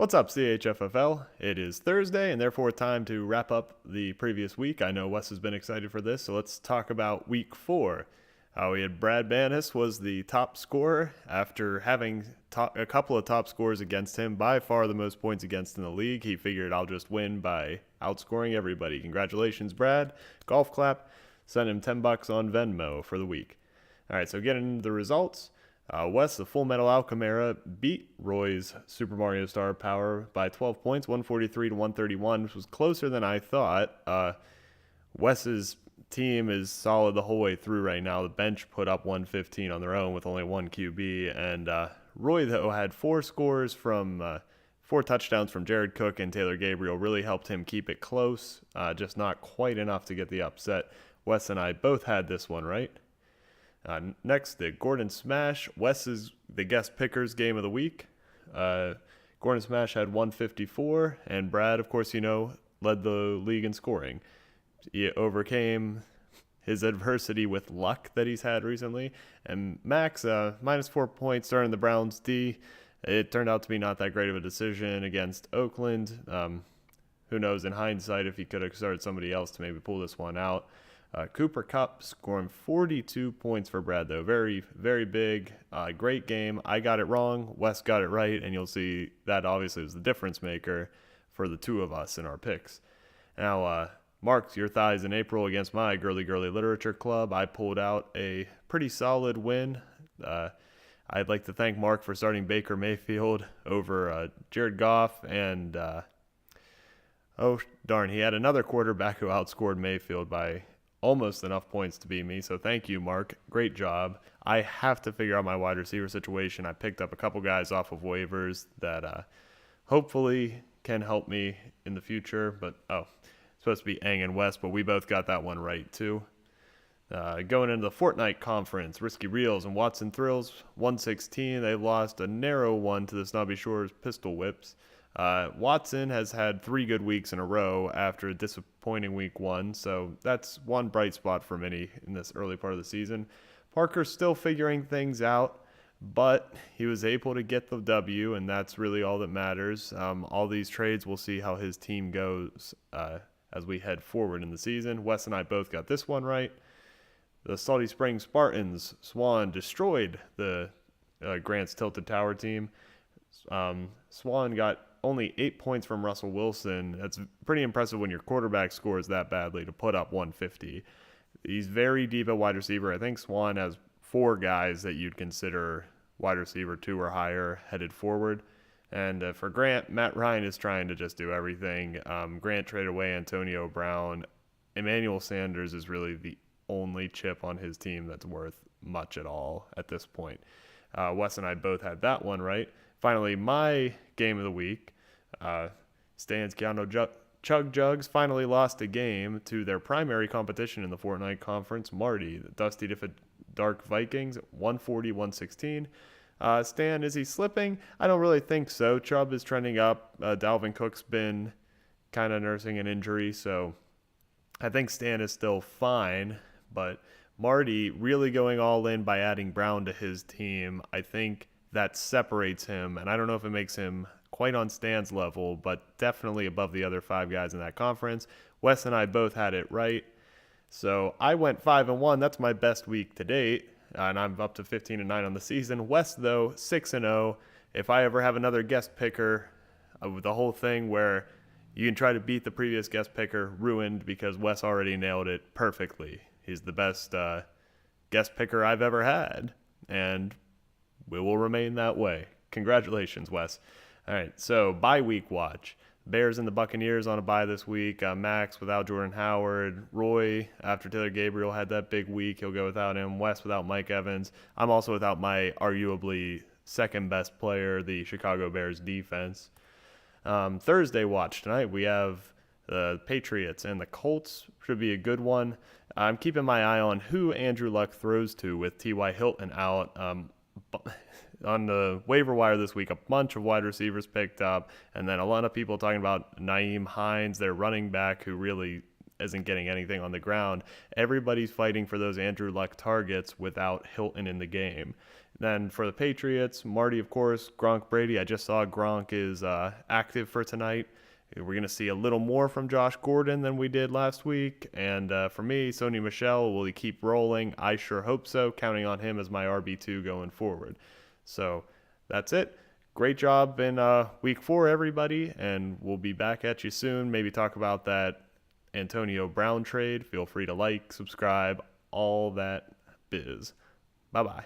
What's up, CHFFL? It is Thursday and therefore time to wrap up the previous week. I know Wes has been excited for this, so let's talk about week 4. We had Brad Bannis was the top scorer after having a couple of top scores against him, by far the most points against in the league. He figured I'll just win by outscoring everybody. Congratulations, Brad. Golf clap. Send him $10 on Venmo for the week. All right, so getting into the results. Wes, the Full Metal Alchemera, beat Roy's Super Mario Star Power by 12 points, 143 to 131, which was closer than I thought. Wes's team is solid the whole way through right now. The bench put up 115 on their own with only one QB, and Roy, though, had four touchdowns from Jared Cook and Taylor Gabriel, really helped him keep it close, just not quite enough to get the upset. Wes and I both had this one right. Next, the Gordon Smash. Wes is the guest pickers game of the week. Gordon Smash had 154, and Brad, of course, led the league in scoring. He overcame his adversity with luck that he's had recently. And Max, minus 4 points starting the Browns D. It turned out to be not that great of a decision against Oakland. Who knows in hindsight if he could have started somebody else to maybe pull this one out. Cooper Kupp scoring 42 points for Brad, though. Very, very big. Great game. I got it wrong. Wes got it right, and you'll see that obviously was the difference maker for the two of us in our picks. Now, Mark, your thighs in April against my Girly Girly Literature Club. I pulled out a pretty solid win. I'd like to thank Mark for starting Baker Mayfield over Jared Goff, and oh, darn, he had another quarterback who outscored Mayfield by almost enough points to beat me, so thank you, Mark. Great job. I have to figure out my wide receiver situation. I picked up a couple guys off of waivers that hopefully can help me in the future, but it's supposed to be Eng and West, but we both got that one right, too. Going into the Fortnite conference, Risky Reels and Watson Thrills, 116. They lost a narrow one to the Snobby Shores Pistol Whips. Watson has had 3 good weeks in a row after a disappointing week 1, so that's one bright spot for many in this early part of the season. Parker's still figuring things out, but he was able to get the W, and that's really all that matters. All these trades, we'll see how his team goes as we head forward in the season. Wes and I both got this one right. The Salty Springs Spartans, Swan, destroyed the Grant's Tilted Tower team. Swan got only 8 points from Russell Wilson. That's pretty impressive when your quarterback scores that badly to put up 150. He's very deep at wide receiver. I think Swan has 4 guys that you'd consider wide receiver 2 or higher headed forward. And for Grant, Matt Ryan is trying to just do everything. Grant traded away Antonio Brown. Emmanuel Sanders is really the only chip on his team that's worth much at all at this point. Wes and I both had that one right. Finally, my game of the week, Stan's Keanu Chug Jugs finally lost a game to their primary competition in the Fortnite Conference, Marty, the Dusty Dark Vikings, 140-116. Stan, is he slipping? I don't really think so. Chubb is trending up. Dalvin Cook's been kind of nursing an injury, so I think Stan is still fine, but Marty really going all in by adding Brown to his team, I think that separates him, and I don't know if it makes him quite on Stan's level, but definitely above the other 5 guys in that conference. Wes and I both had it right. So I went 5-1. That's my best week to date, and I'm up to 15-9 on the season. Wes, though, 6-0. If I ever have another guest picker, the whole thing where you can try to beat the previous guest picker, ruined because Wes already nailed it perfectly. He's the best guest picker I've ever had, and we will remain that way. Congratulations, Wes. All right, so bye week watch. Bears and the Buccaneers on a bye this week. Max without Jordan Howard. Roy, after Taylor Gabriel had that big week, he'll go without him. Wes without Mike Evans. I'm also without my arguably second best player, the Chicago Bears defense. Thursday watch tonight, we have the Patriots and the Colts. Should be a good one. I'm keeping my eye on who Andrew Luck throws to with T.Y. Hilton out. On the waiver wire this week, a bunch of wide receivers picked up, and then a lot of people talking about Nyheim Hines, their running back, who really isn't getting anything on the ground. Everybody's fighting for those Andrew Luck targets without Hilton in the game. Then for the Patriots, Marty, of course, Gronk, Brady. I just saw Gronk is active for tonight. We're going to see a little more from Josh Gordon than we did last week. And for me, Sony Michel, will he keep rolling? I sure hope so, counting on him as my RB2 going forward. So that's it. Great job in week 4, everybody. And we'll be back at you soon. Maybe talk about that Antonio Brown trade. Feel free to like, subscribe, all that biz. Bye-bye.